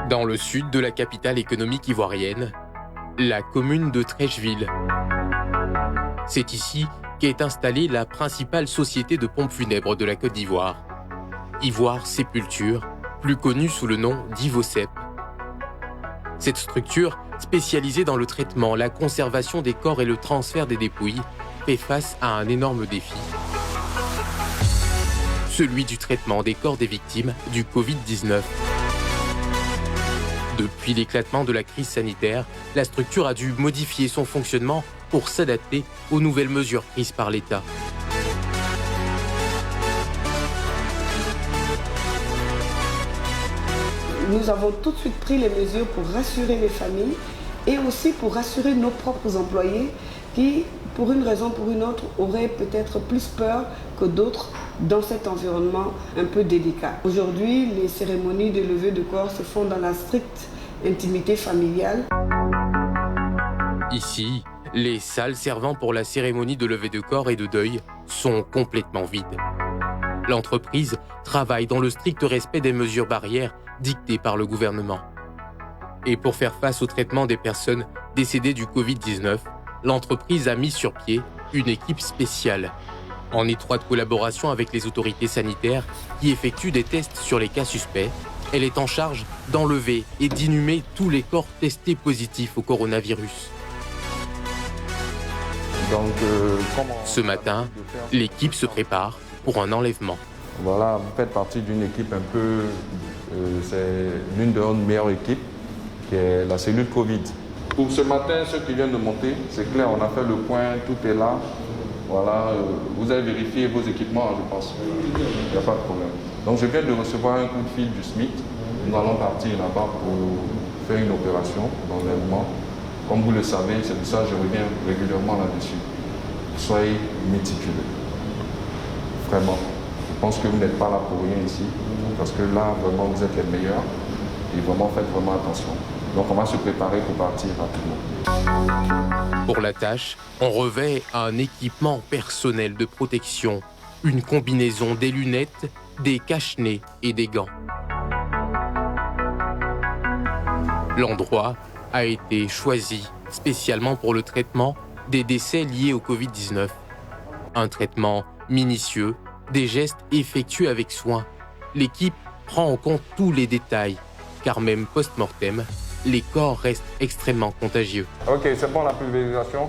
Dans le sud de la capitale économique ivoirienne, la commune de Treichville. C'est ici qu'est installée la principale société de pompes funèbres de la Côte d'Ivoire, Ivoire Sépulture, plus connue sous le nom d'Ivocep. Cette structure, spécialisée dans le traitement, la conservation des corps et le transfert des dépouilles, fait face à un énorme défi. Celui du traitement des corps des victimes du Covid-19. Depuis l'éclatement de la crise sanitaire, la structure a dû modifier son fonctionnement pour s'adapter aux nouvelles mesures prises par l'État. Nous avons tout de suite pris les mesures pour rassurer les familles et aussi pour rassurer nos propres employés qui, pour une raison ou pour une autre, auraient peut-être plus peur que d'autres dans cet environnement un peu délicat. Aujourd'hui, les cérémonies de levée de corps se font dans la stricte intimité familiale. Ici, les salles servant pour la cérémonie de levée de corps et de deuil sont complètement vides. L'entreprise travaille dans le strict respect des mesures barrières dictées par le gouvernement. Et pour faire face au traitement des personnes décédées du Covid-19, l'entreprise a mis sur pied une équipe spéciale, en étroite collaboration avec les autorités sanitaires qui effectuent des tests sur les cas suspects. Elle est en charge d'enlever et d'inhumer tous les corps testés positifs au coronavirus. Ce matin, l'équipe se prépare pour un enlèvement. Voilà, vous faites partie d'une équipe un peu, c'est l'une de nos meilleures équipes, qui est la cellule Covid. Pour ce matin, ceux qui viennent de monter, c'est clair, on a fait le point, tout est là. Voilà, vous avez vérifié vos équipements, je pense. Il n'y a pas de problème. Donc je viens de recevoir un coup de fil du SMIC. Nous allons partir là-bas pour faire une opération d'enlèvement. Comme vous le savez, c'est pour ça que je reviens régulièrement là-dessus. Soyez méticuleux. Vraiment. Je pense que vous n'êtes pas là pour rien ici. Parce que là, vraiment, vous êtes les meilleurs. Et vraiment, faites vraiment attention. Donc on va se préparer pour partir rapidement. Pour la tâche, on revêt un équipement personnel de protection, une combinaison, des lunettes, des cache-nez et des gants. L'endroit a été choisi spécialement pour le traitement des décès liés au Covid-19. Un traitement minutieux, des gestes effectués avec soin. L'équipe prend en compte tous les détails, car même post-mortem, les corps restent extrêmement contagieux. Ok, c'est bon la pulvérisation.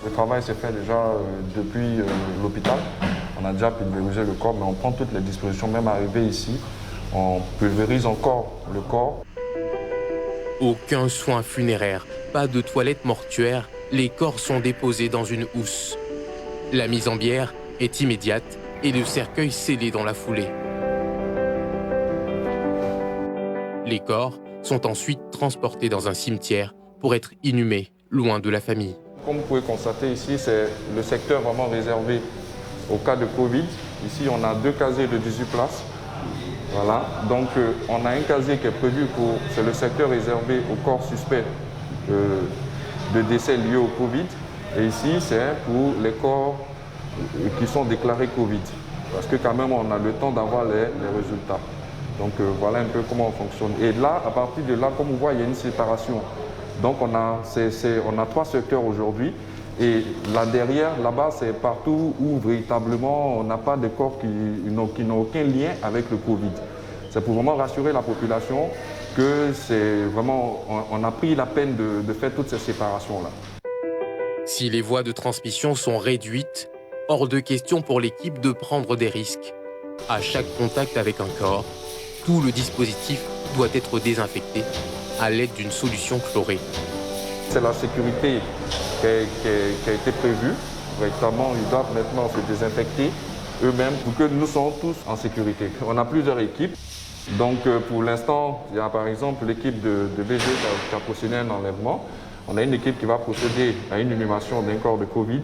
Le travail s'est fait déjà depuis l'hôpital. On a déjà pulvérisé le corps, mais on prend toutes les dispositions. Même arrivé ici, on pulvérise encore le corps. Aucun soin funéraire, pas de toilette mortuaire, les corps sont déposés dans une housse. La mise en bière est immédiate et le cercueil scellé dans la foulée. Les corps sont ensuite transportés dans un cimetière pour être inhumés loin de la famille. Comme vous pouvez constater ici, c'est le secteur vraiment réservé au cas de Covid. Ici, on a 2 casiers de 18 places. Voilà. Donc, on a un casier qui est prévu pour, c'est le secteur réservé aux corps suspects de décès liés au Covid. Et ici, c'est pour les corps qui sont déclarés Covid. Parce que quand même, on a le temps d'avoir les résultats. Donc voilà un peu comment on fonctionne. Et là, à partir de là, comme vous voyez, il y a une séparation. Donc on a 3 secteurs aujourd'hui. Et là derrière, là-bas, c'est partout où véritablement on n'a pas de corps qui n'ont aucun lien avec le Covid. C'est pour vraiment rassurer la population que c'est vraiment, on a pris la peine de faire toutes ces séparations-là. Si les voies de transmission sont réduites, hors de question pour l'équipe de prendre des risques. À chaque contact avec un corps, tout le dispositif doit être désinfecté à l'aide d'une solution chlorée. C'est la sécurité qui a été prévue. Véritablement, ils doivent maintenant se désinfecter eux-mêmes pour que nous soyons tous en sécurité. On a plusieurs équipes. Donc pour l'instant, il y a par exemple l'équipe de BG qui a procédé à un enlèvement. On a une équipe qui va procéder à une inhumation d'un corps de Covid.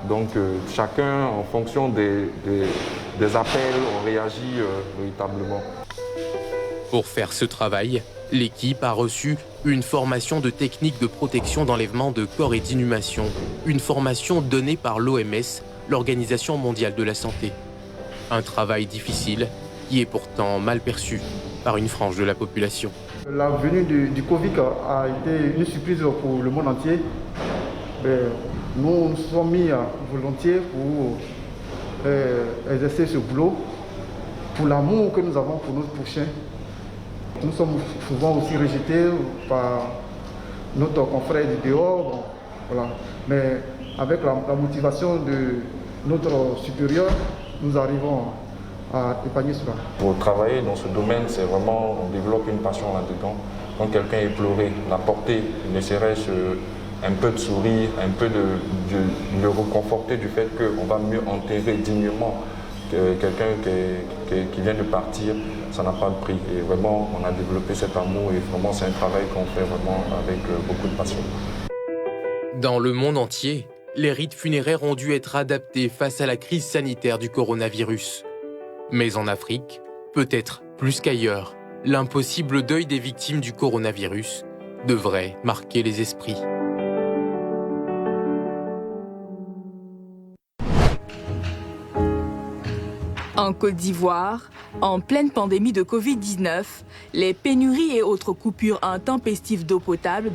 Donc chacun, en fonction des appels, on réagit véritablement. Pour faire ce travail, l'équipe a reçu une formation de technique de protection d'enlèvement de corps et d'inhumation, une formation donnée par l'OMS, l'Organisation mondiale de la santé. Un travail difficile qui est pourtant mal perçu par une frange de la population. La venue du Covid a été une surprise pour le monde entier. Nous nous sommes mis volontiers pour exercer ce boulot, pour l'amour que nous avons pour nos prochains. Nous sommes souvent aussi rejetés par notre confrère du dehors. Bon, voilà. Mais avec la motivation de notre supérieur, nous arrivons à épargner cela. Pour travailler dans ce domaine, c'est vraiment, on développe une passion là-dedans. Quand quelqu'un est pleuré, l'apporter, ne serait-ce un peu de sourire, un peu de le reconforter du fait qu'on va mieux enterrer dignement quelqu'un qui vient de partir, ça n'a pas de prix. Et vraiment, on a développé cet amour et vraiment, c'est un travail qu'on fait vraiment avec beaucoup de passion. Dans le monde entier, les rites funéraires ont dû être adaptés face à la crise sanitaire du coronavirus. Mais en Afrique, peut-être plus qu'ailleurs, l'impossible deuil des victimes du coronavirus devrait marquer les esprits. En Côte d'Ivoire, en pleine pandémie de Covid-19, les pénuries et autres coupures intempestives d'eau potable dans